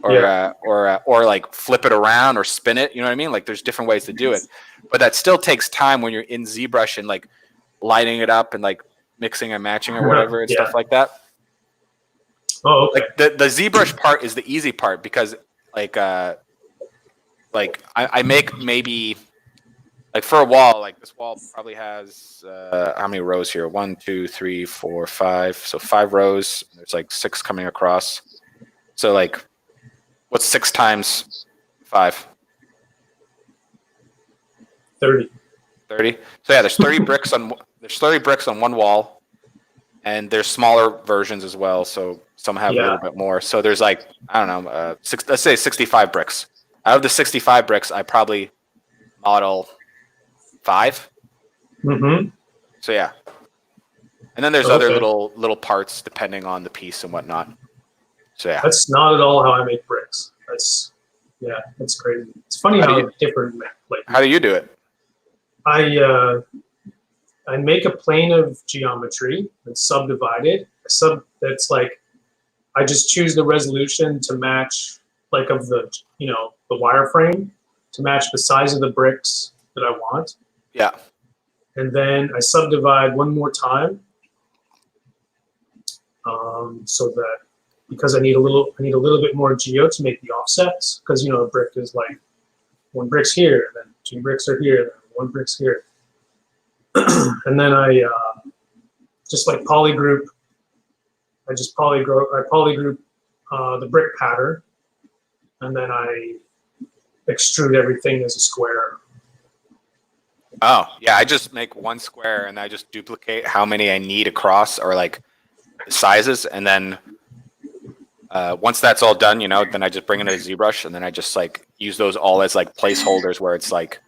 or like flip it around or spin it. You know what I mean? Like there's different ways to do it, but that still takes time when you're in ZBrush and like lighting it up and like mixing and matching or whatever and stuff like that. Oh, okay. Like the ZBrush part is the easy part because like I make maybe like for a wall, like this wall probably has how many rows here? 1, 2, 3, 4, 5. So 5 rows. There's like 6 coming across. So like, what's 6 times 5? 30. 30. So yeah, there's 30 bricks on one wall, and there's smaller versions as well. So some have a little bit more. So there's like I don't know, let's say 65 bricks. Out of the 65 bricks, I probably model 5. So yeah, and then there's other little parts depending on the piece and whatnot. So yeah, that's not at all how I make bricks. That's crazy. It's funny how different. Like, how do you do it? I make a plane of geometry and subdivide it. That's like I just choose the resolution to match like of the the wireframe to match the size of the bricks that I want. Yeah. And then I subdivide one more time, so that because I need a little bit more geo to make the offsets, because a brick is like 1 brick's here, then 2 bricks are here, then 1 brick's here, and then I just like polygroup. I polygroup the brick pattern, and then I extrude everything as a square. Oh, yeah, I just make 1 square and I just duplicate how many I need across or like the sizes. And then once that's all done, then I just bring it into ZBrush and then I just like use those all as like placeholders where it's like,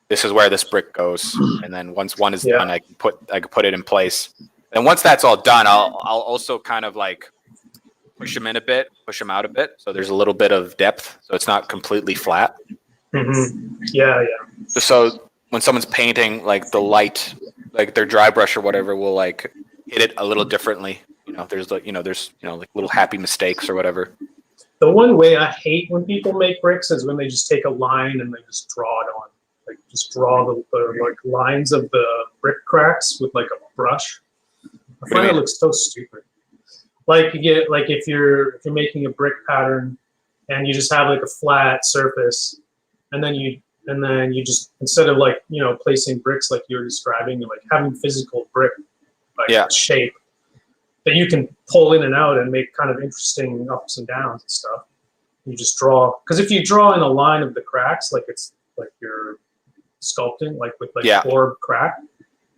this is where this brick goes. And then once one is done, I can put it in place. And once that's all done, I'll also kind of like push them in a bit, push them out a bit. So there's a little bit of depth. So it's not completely flat. Yeah. So when someone's painting, like the light, like their dry brush or whatever will like hit it a little differently. There's like little happy mistakes or whatever. The one way I hate when people make bricks is when they just take a line and they just draw it on, like just draw the like lines of the brick cracks with like a brush. I find it looks so stupid. Like if you're making a brick pattern and you just have like a flat surface, and then you just, instead of like placing bricks like you were describing, like having physical brick shape that you can pull in and out and make kind of interesting ups and downs and stuff. You just draw, because if you draw in a line of the cracks, like it's like you're sculpting, like with like orb crack,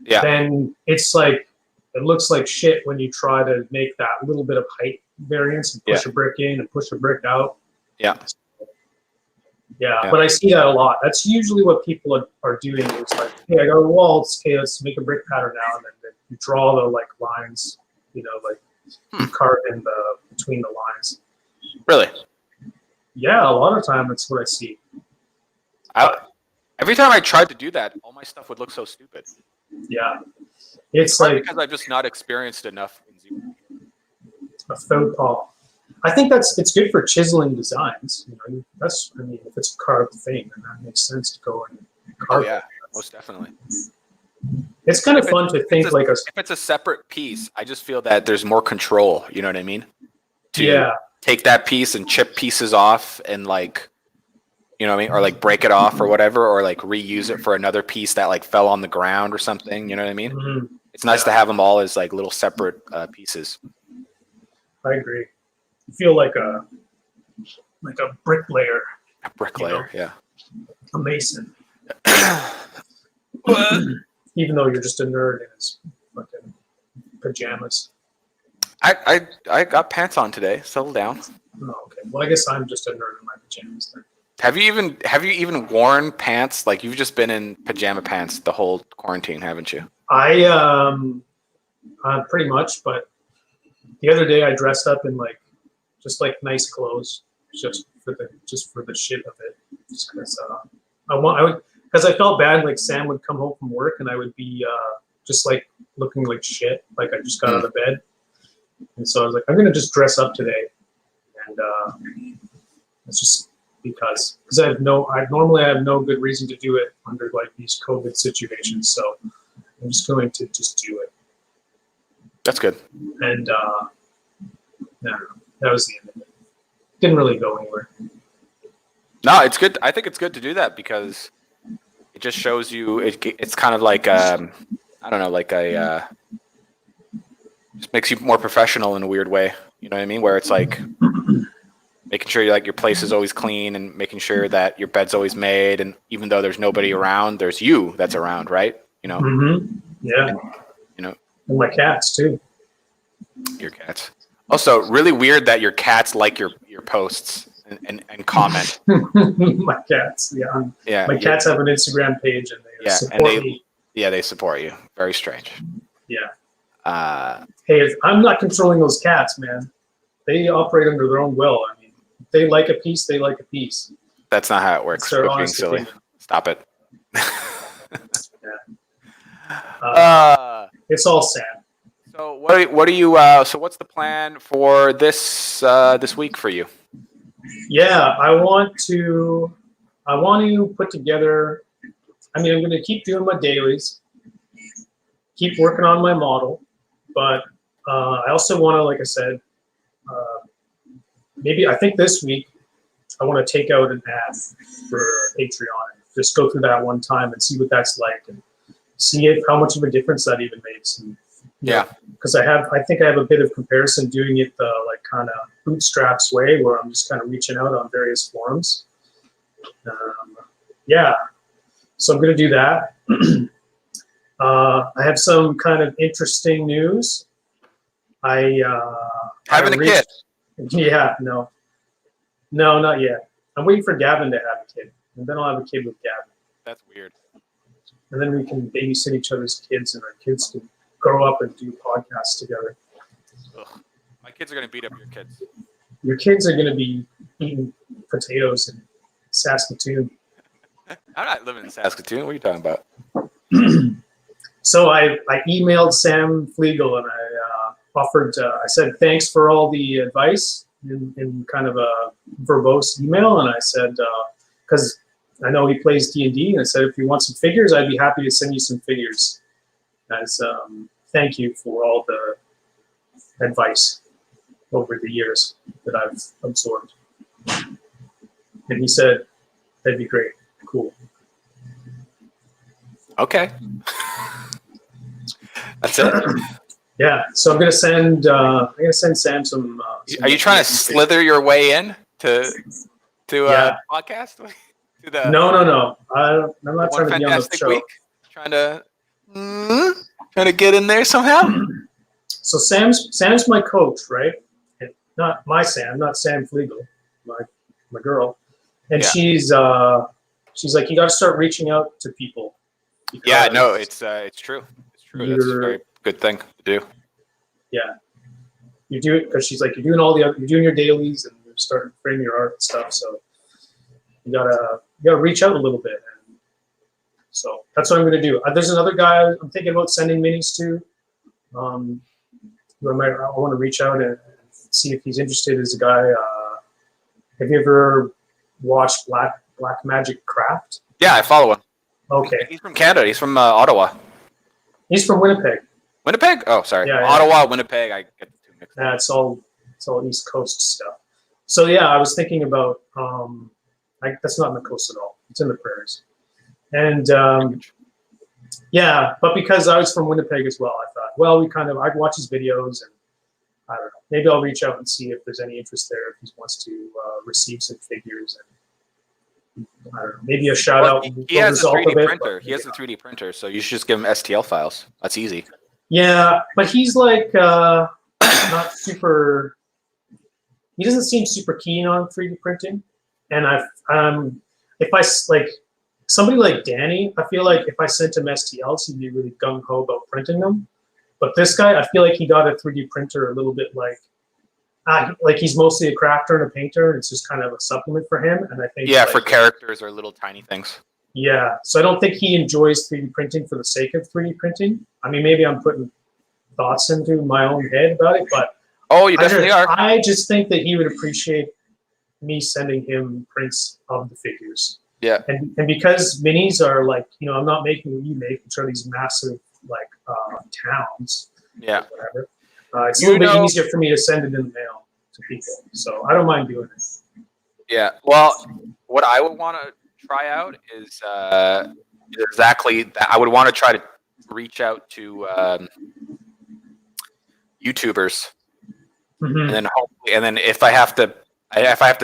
then it's like it looks like shit when you try to make that little bit of height variance and push a brick in and push a brick out. Yeah, but I see that a lot. That's usually what people are doing. It's like, hey, I got a wall. Okay, let's make a brick pattern now, and then you draw the like lines, like carve in between the lines. Really? Yeah, a lot of time that's what I see. Every time I tried to do that, all my stuff would look so stupid. Yeah, it's like because I've just not experienced enough in ZBrush. A faux pas. I think it's good for chiseling designs. If it's a carved thing, then that makes sense to go and carve. Oh yeah, most definitely. It's kind of fun to think if it's a separate piece, I just feel that there's more control. You know what I mean? To take that piece and chip pieces off and like, you know what I mean, or like break it off or whatever, or like reuse it for another piece that like fell on the ground or something. You know what I mean? Mm-hmm. It's nice to have them all as like little separate pieces. I agree. You feel like a bricklayer. A bricklayer, yeah. A mason. Even though you're just a nerd in his fucking pajamas. I got pants on today. Settle down. Oh, okay. Well, I guess I'm just a nerd in my pajamas then. Have you even worn pants? Like you've just been in pajama pants the whole quarantine, haven't you? I pretty much, but the other day I dressed up in just nice clothes, just for the shit of it. Just because because I felt bad. Like Sam would come home from work and I would be just like looking like shit, like I just got out of bed. And so I was like, I'm gonna just dress up today, and it's just because I normally have no good reason to do it under like these COVID situations. So I'm just going to just do it. That's good. And that was the end of it. Didn't really go anywhere. No, it's good. I think it's good to do that because it just shows you. It's kind of like I don't know, like just makes you more professional in a weird way. You know what I mean? Where it's like making sure your place is always clean and making sure that your bed's always made, and even though there's nobody around, there's you that's around, right? You know. Mm-hmm. Yeah. And, you know. And my cats too. Your cats. Also, really weird that your cats like your posts and comment. My cats, yeah. Yeah. My cats have an Instagram page and they support me. Yeah, they support you. Very strange. Yeah. Hey, I'm not controlling those cats, man. They operate under their own will. I mean, if they like a piece, they like a piece. That's not how it works. Quit being silly. Stop it. It's all Sam. So what are you? So what's the plan for this week for you? Yeah, I want to put together. I mean, I'm going to keep doing my dailies, keep working on my model, but I also want to, like I said, maybe I think this week I want to take out an ad for Patreon and just go through that one time and see what that's like and see how much of a difference that even makes. And, because I think I have a bit of comparison doing it the like kind of bootstraps way, where I'm just kind of reaching out on various forums. So I'm going to do that. I have some kind of interesting news. Having a kid? Yeah, no, not yet. I'm waiting for Gavin to have a kid, and then I'll have a kid with Gavin. That's weird. And then we can babysit each other's kids, and our kids can grow up and do podcasts together. Ugh. My kids are going to beat up your kids. Your kids are going to be eating potatoes in Saskatoon. I'm not living in Saskatoon. What are you talking about? So I emailed Sam Flegel and I offered, I said, thanks for all the advice in kind of a verbose email. And I said, because I know he plays D&D, and I said, if you want some figures, I'd be happy to send you some figures as thank you for all the advice over the years that I've absorbed. And he said, that'd be great. Cool. Okay. That's it. Yeah. So I'm gonna send Sam some. Are you trying to slither your way in to podcast? To the No. I'm not trying to be on the show. Week? Trying to get in there somehow. So Sam's my coach, right? And not my Sam, not Sam Flegel, my girl, and she's like, you got to start reaching out to people. Yeah, no, it's true. It's true. That's a very good thing to do. Yeah, you do it because she's like, you're doing your dailies and you're starting to frame your art and stuff. So you gotta reach out a little bit. And so that's what I'm gonna do. There's another guy I'm thinking about sending minis to. Who I want to reach out and see if he's interested. Is a guy. Have you ever watched Black Magic Craft? Yeah, I follow him. Okay, He's from Canada. He's from Ottawa. he's from Winnipeg. Winnipeg? Oh, sorry. Yeah, yeah. Ottawa, Winnipeg. I get the two mixed up. Yeah, it's all East Coast stuff. So yeah, I was thinking about that's not in the coast at all. It's in the prairies, and yeah, but because I was from Winnipeg as well, I thought, well, I'd watch his videos, and I don't know, maybe I'll reach out and see if there's any interest there if he wants to receive some figures, and I don't know, maybe a shout out. He has a 3D of it, printer. but, He has a 3D printer, so you should just give him STL files. That's easy. Yeah, but he's like not super. He doesn't seem super keen on 3D printing, and if I like somebody like Danny, I feel like if I sent him STLs, he'd be really gung ho about printing them. But this guy, I feel like he got a 3D printer a little bit like he's mostly a crafter and a painter, and it's just kind of a supplement for him. And I think for characters or little tiny things. Yeah, so I don't think he enjoys 3D printing for the sake of 3D printing. I mean, maybe I'm putting thoughts into my own head about it, but you definitely are. I just think that he would appreciate me sending him prints of the figures. Yeah. And because minis are like, I'm not making what you make, which are these massive like towns. Yeah. Whatever. It's a little bit easier for me to send it in the mail to people, so I don't mind doing it. Yeah. Well, what I would want to try out is exactly that. I would want to try to reach out to YouTubers, and then hopefully, if I have to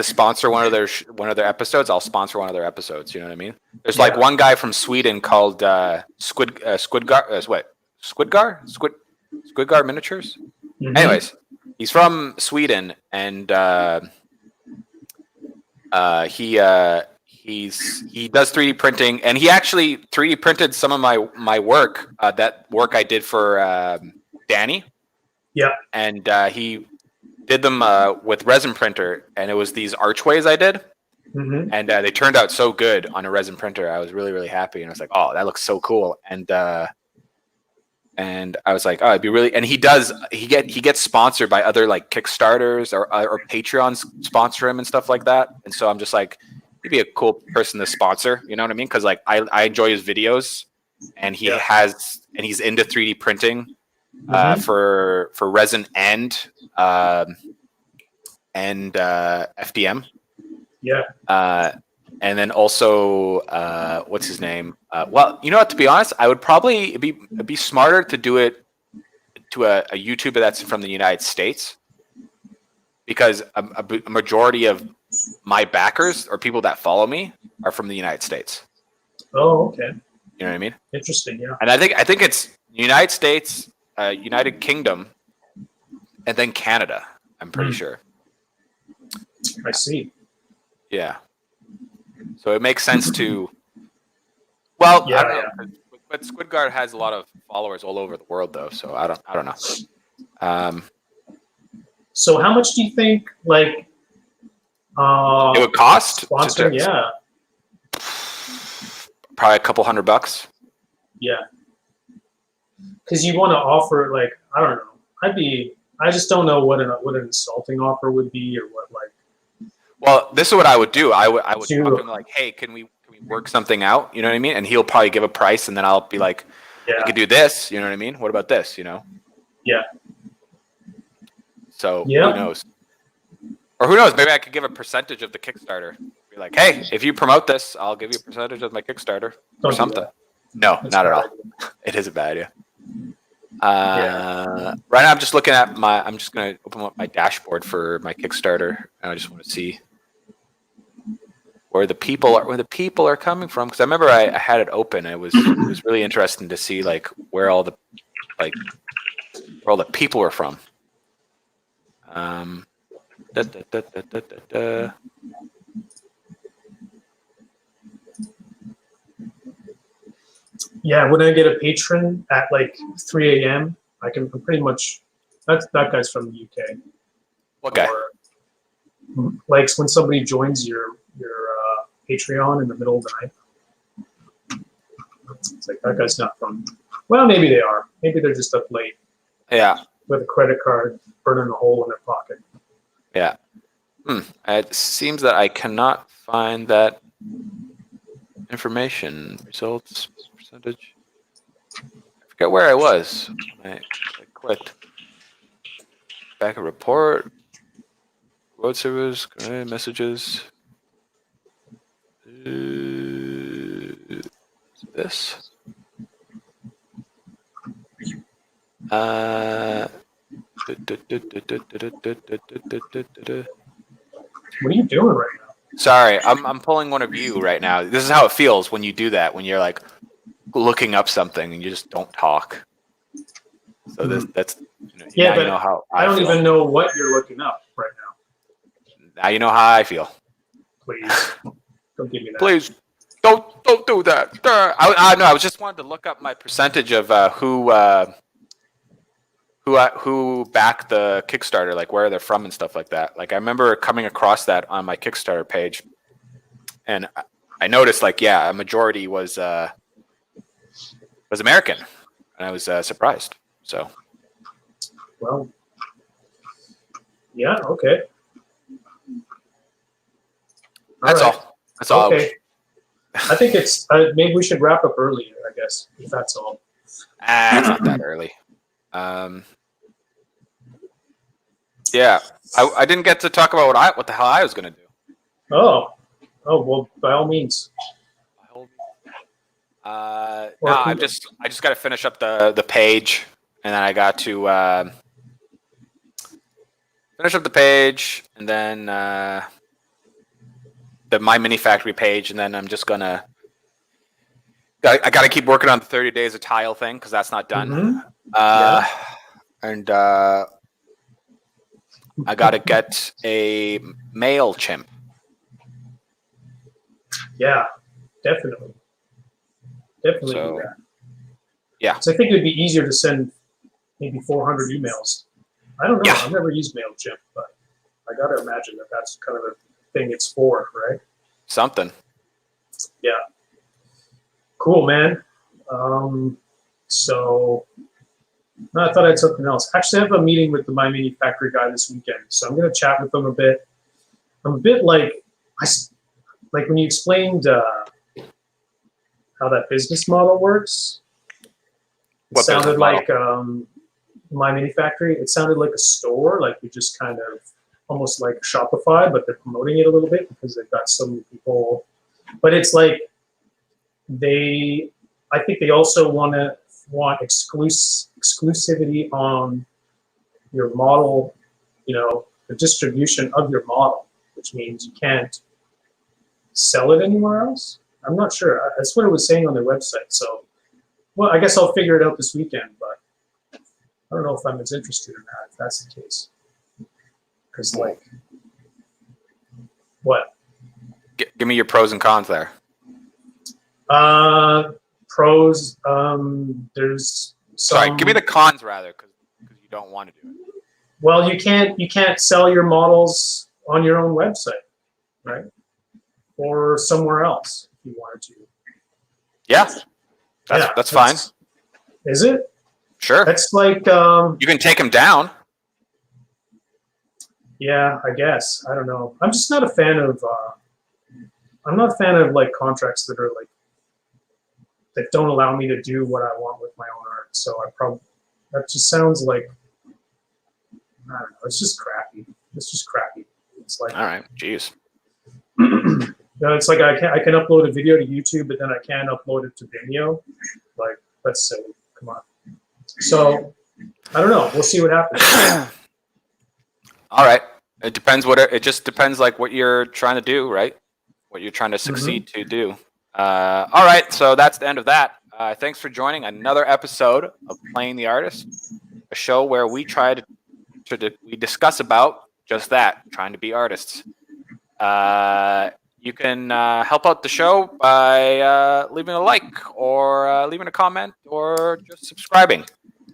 sponsor one of their episodes, I'll sponsor one of their episodes. You know what I mean? There's like one guy from Sweden called Squidgar Miniatures. Mm-hmm. Anyways, he's from Sweden, and he does 3D printing, and he actually 3D printed some of my work. That work I did for Danny. Yeah. And he did them with resin printer, and it was these archways I did, and they turned out so good on a resin printer. I was really, really happy, and I was like, "Oh, that looks so cool!" And I was like, "Oh, it'd be really." And he gets sponsored by other like Kickstarters or Patreons sponsor him and stuff like that. And so I'm just like, he'd be a cool person to sponsor. You know what I mean? Because like I enjoy his videos, and he's into 3D printing. For resin and FDM. Yeah. And then also what's his name? Well, you know what? To be honest, I would probably it'd be smarter to do it to a YouTuber that's from the United States, because a majority of my backers or people that follow me are from the United States. Oh, okay. You know what I mean? Interesting. Yeah. And I think it's United States, United Kingdom, and then Canada. I'm pretty sure. I see. Yeah. So it makes sense to. Well, I don't know, but Squidguard has a lot of followers all over the world, though. So I don't know. So how much do you think, like, it would cost? Sponsoring, yeah. Probably a couple $100. Yeah. Because you want to offer, like, I don't know. I just don't know what an insulting offer would be, or what, like. Well, this is what I would do. I would talk to him like, hey, can we work something out? You know what I mean? And he'll probably give a price, and then I'll be like, I could do this. You know what I mean? What about this? You know? Yeah. So who knows? Or who knows? Maybe I could give a percentage of the Kickstarter. Be like, hey, if you promote this, I'll give you a percentage of my Kickstarter or something. No, not at all. It is a bad idea. Right now, I'm just looking at I'm just going to open up my dashboard for my Kickstarter, and I just want to see where the people are coming from, because I remember I had it open. It was really interesting to see like where all the people were from. Yeah, when I get a patron at like 3 a.m., I can pretty much. That guy's from the UK. What guy? Or, like when somebody joins your Patreon in the middle of the night. It's like, that guy's not from. Well, maybe they are. Maybe they're just up late. Yeah. With a credit card, burning a hole in their pocket. Yeah. It seems that I cannot find that information. Results percentage. I forget where I was when I clicked. Back a report. Road service. Messages. This. What are you doing right now? Sorry, I'm pulling one of you right now. This is how it feels when you do that. When you're like looking up something and you just don't talk. So that's Yeah, now but you know how I don't feel. even know what you're looking up right now. Now you know how I feel. Please, don't give me that. Please don't do that. I no, I was just wanted to look up my percentage of who backed the Kickstarter, like where they're from and stuff like that. Like I remember coming across that on my Kickstarter page, and I noticed like a majority was American, and I was surprised. So, Well, yeah, okay. That's all. That's all. Okay. I think it's maybe we should wrap up earlier. I guess if that's all. It's not that early. Yeah, I didn't get to talk about what the hell I was gonna do. Oh, well, by all means. No, I just got to finish up the page, and then I got to finish up the page, and then the My Mini Factory page, and then I'm just gonna. I got to keep working on the 30 days of tile thing because that's not done. And I got to get a male chimp. Yeah, definitely. Definitely So, do that. Yeah. So I think it would be easier to send maybe 400 emails. I don't know. Yeah. I've never used MailChimp, but I got to imagine that that's kind of the thing it's for, right? Something. Yeah. Cool, man. So no, I thought I had something else. Actually, I have a meeting with the My Mini Factory guy this weekend, so I'm going to chat with them a bit. I'm a bit like when you explained how that business model works. It sounded like My Mini Factory. It sounded like a store, like you just kind of almost like Shopify, but they're promoting it a little bit because they've got so many people. But it's like I think they also want exclusivity on your model, the distribution of your model, which means you can't sell it anywhere else. I'm not sure. That's what it was saying on their website. So, well, I guess I'll figure it out this weekend, but I don't know if I'm as interested in that, if that's the case. Because, what? Give me your pros and cons there. Pros, there's some... Sorry, give me the cons rather, because you don't want to do it. Well, you can't sell your models on your own website, right? Or somewhere else if you wanted to. Yeah, that's fine. Is it? Sure. That's like you can take them down. Yeah, I guess. I don't know. I'm just not a fan of. I'm not a fan of like contracts that are like that don't allow me to do what I want with my own art. So that just sounds like I don't know. It's just crappy. It's like all right, jeez. It's like I can upload a video to YouTube, but then I can't upload it to Vimeo. Like that's silly. Come on. So I don't know. We'll see what happens. All right. It depends it just depends like what you're trying to do, right? What you're trying to succeed to do. All right. So that's the end of that. Thanks for joining another episode of Playing the Artist, a show where we we discuss about just that, trying to be artists. You can help out the show by leaving a like or leaving a comment or just subscribing.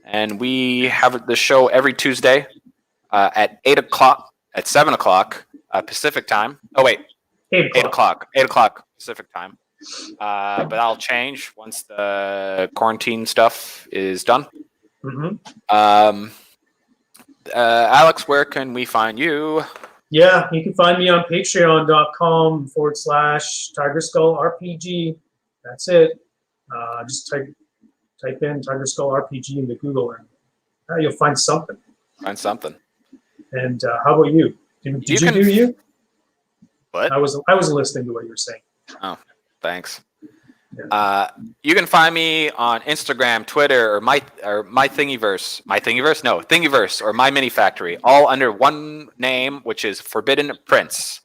And we have the show every Tuesday at 8 7 o'clock Pacific time. Oh, wait. 8 o'clock. 8 o'clock Pacific time. But that'll change once the quarantine stuff is done. Mm-hmm. Alex, where can we find you? Yeah, you can find me on patreon.com/Tiger Skull RPG. That's it. Just type in Tiger Skull RPG into Google, and you'll find something. Find something. And how about you? Did you can do you? What? I was listening to what you were saying. Oh, thanks. Yeah. You can find me on Instagram, Twitter, or my Thingiverse. My Thingiverse? No, Thingiverse or My Mini Factory, all under one name, which is Forbidden Prince.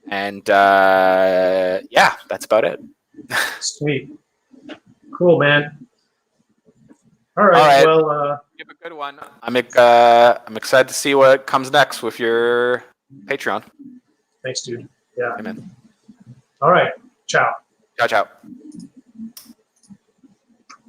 And yeah, that's about it. Sweet. Cool, man. All right. All right. Well, You have a good one. I'm excited to see what comes next with your Patreon. thanks, dude. Yeah. Amen. All right. Ciao. Ciao, ciao.